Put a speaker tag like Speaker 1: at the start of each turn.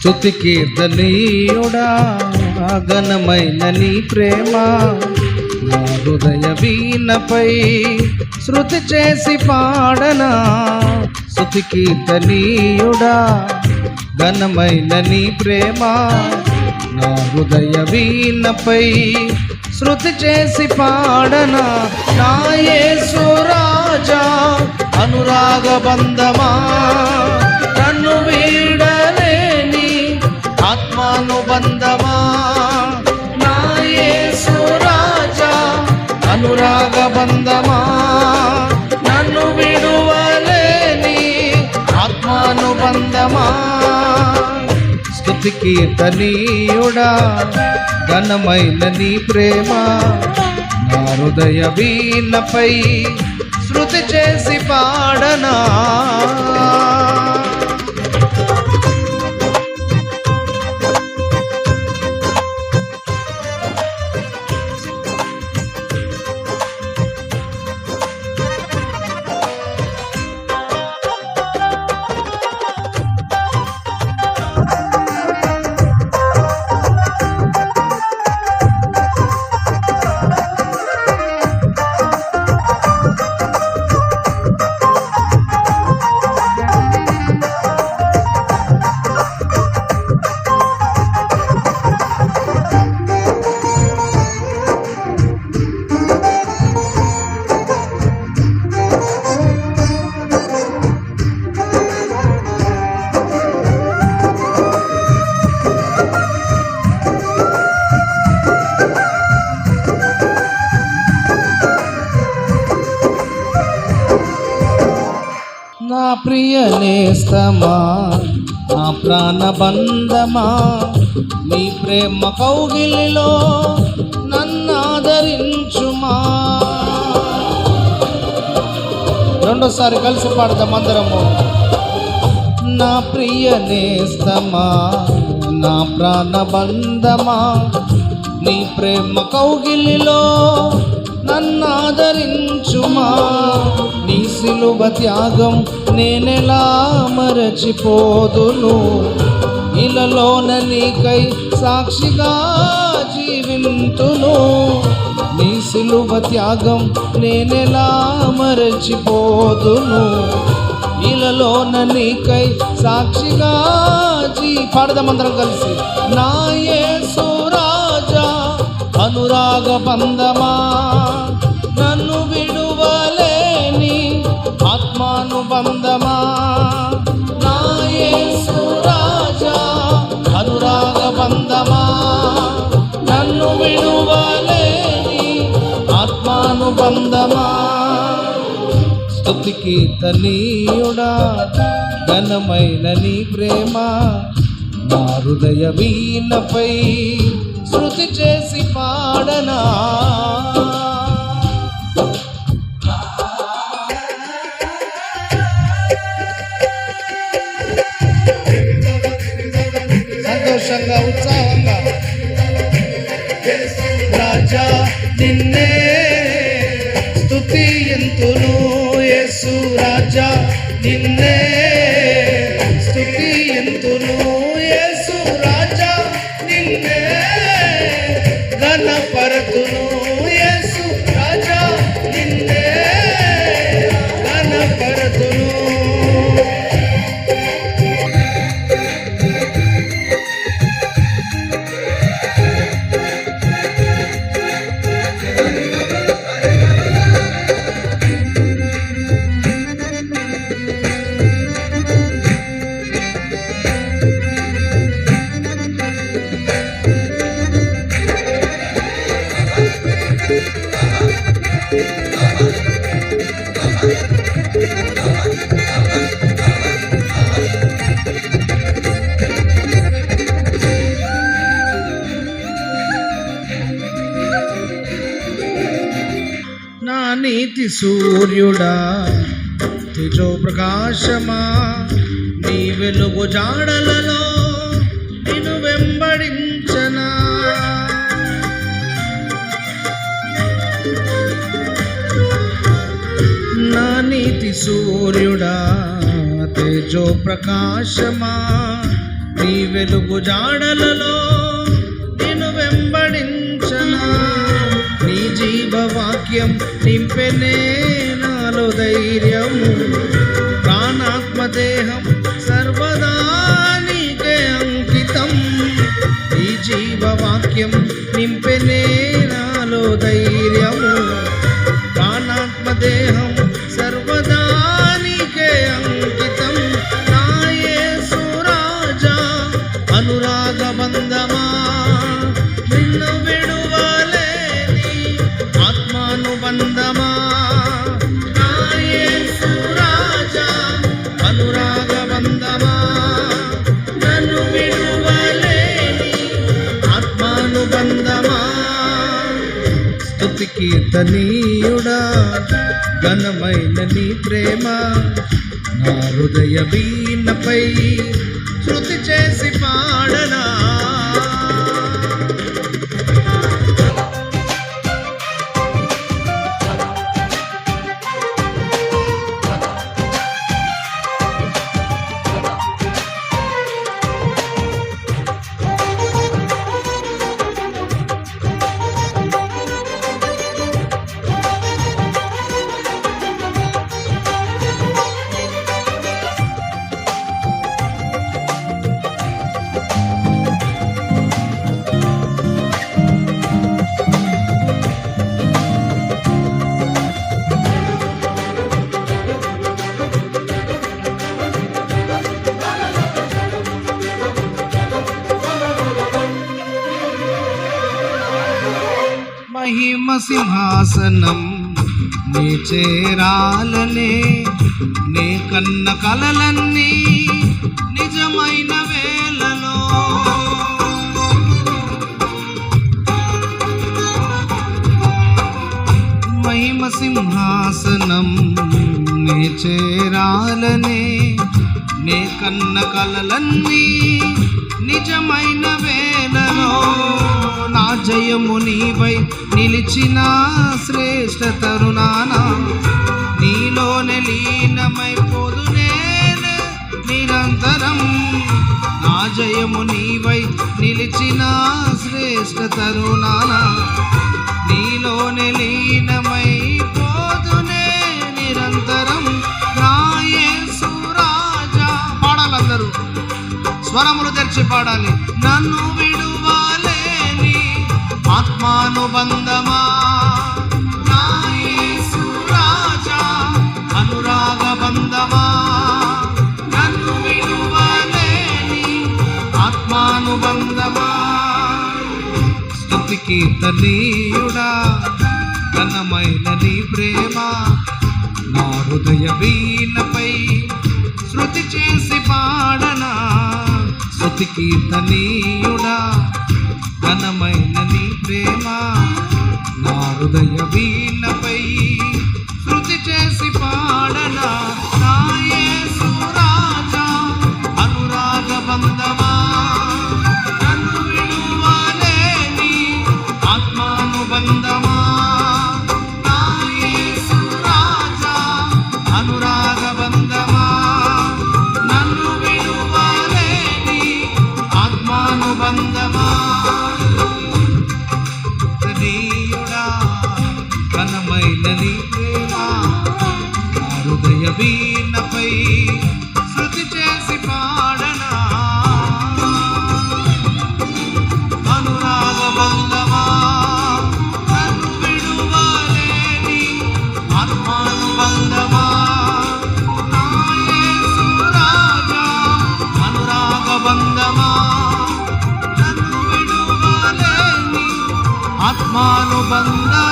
Speaker 1: స్తుతి కీర్తనీయుడా ఘనమైన నీ ప్రేమ నా హృదయ వీణపై శృతి చేసి పాడనా. స్తుతి కీర్తనీయుడా ఘనమైన నీ ప్రేమ నా హృదయ వీణపై శృతి చేసి పాడనా. నా యేసు రాజా అనురాగ బంధమా నన్ను వీడలేని ఆత్మానుబంధమా. నా యేసు రాజా అనురాగ బంధమా నన్ను విడువలేని ఆత్మానుబంధమా. స్తుతి కీర్తనీయుడా ఘనమైన నీ ప్రేమ నా హృదయ వీణపై శృతి చేసి పాడనా. నా ప్రియ నేస్తమా నా ప్రాణబంధమా నీ ప్రేమ కౌగిలిలో నన్నాదరించుమా. రెండోసారి కలిసి పాడదాం అందరము. నా ప్రియ నేస్తమా నా ప్రాణబంధమా నీ ప్రేమ కౌగిలిలో నన్నాదరించుమా. నీ సిలువ త్యాగం నేనెలా మరచిపోదును. ఇలలోన నీకై సాక్షిగా జీవింతును. నీ సిలువ త్యాగం నేనెలా మరచిపోదును. ఇలలోన నీకై సాక్షిగా పాడదామందరం కలిసి. నా యేసు రాజా అనురాగ బంధమా నన్ను విడువలేని ఆత్మానుబంధమా. నా యేసు రాజా అనురాగ బంధమా నన్ను విడువలేని ఆత్మానుబంధమా. స్తుతి కీర్తనీయుడా ఘనమైన నీ ప్రేమ నా హృదయ వీణపై శృతి చేసి పాడనా. సంతోషంగా ఉత్సాహంగా రాజా నిన్నే స్తుతియంతును. యేసు రాజా నిన్నే స్తుతియంతును. యేసు రాజా నిన్నే ఘనపరతును. యేసు రాజా నిన్నే ఘనపరతును. నా నీతి సూర్యుడా తేజో ప్రకాశమా నీ వెలుగు జాడలలో నిన్ను వెంబడించనా. నా నీతి సూర్యుడా తేజో ప్రకాశమా నీ వెలుగు జాడలలో నిన్ను వెంబడించనా. నీ జీవవాక్యం నింపెనే నాలో ధైర్యము. ప్రాణాత్మదేహం సర్వదా నీకే అంకితం. నీ జీవవాక్యం నింపెనే నాలో ధైర్యము. ప్రాణాత్మదేహం సర్వదా నీకే అంకితం. నా యేసు రాజా అనురాగ బంధమా, నిన్ను విడువలేని ఆత్మానుబంధమా. నా యేసు రాజా అనురాగ బంధమా, నన్ను విడువలేని ఆత్మానుబంధమా. స్తుతి కీర్తనీయుడా ఘనమైన నీ ప్రేమ నా హృదయ వీణపై శృతి చేసి పాడనా. మహిమ సింహాసనం నీ చేరాలనే, నీ కన్న కలలన్నీ నిజమైన వేళలో. మహిమ సింహాసనం నీ చేరాలనే, నీ కన్న కలలన్నీ నిజమైన వేళలో. నా జయము నీవై నిలిచిన శ్రేష్ఠ తరుణాన, నీలోనే లీనమైపోదు నేను నిరంతరం. నా జయము నీవై నిలిచిన శ్రేష్ఠ తరుణాన, నీలోనే లీనమైపోదునే నిరంతరం. నా యేసు రాజా పాడాలందరూ స్వరములు తెరిచి పాడాలి. నన్ను విడువలేని ఆత్మానుబంధమా, నా యేసు రాజా అనురాగ బంధమా, నన్ను విడువలేని ఆత్మానుబంధమా. స్తుతి కీర్తనీయుడా ఘనమైన నీ ప్రేమ నా హృదయ వీణపై శృతి చేసి పాడనా. స్తుతి కీర్తనీయుడా ఘనమైన నీ ప్రేమ నా హృదయ వీణపై శృతి చేసి పాడనా. నా యేసు రాజా అనురాగ బంధమా, నన్ను విడువలేని ఆత్మానుబంధమా. నా యేసు రాజా అనురాగ బంధమా, నన్ను విడువలేని ఆత్మానుబంధమా. ఘనమైన నీ ప్రేమ నా హృదయ వీణపై శృతి చేసి పాడనా. అనురాగ బంధమా, నన్ను విడువలేని ఆత్మానుబంధమా. నా యేసు రాజా అనురాగ బంధమా, నన్ను విడువలేని ఆత్మానుబంధమా.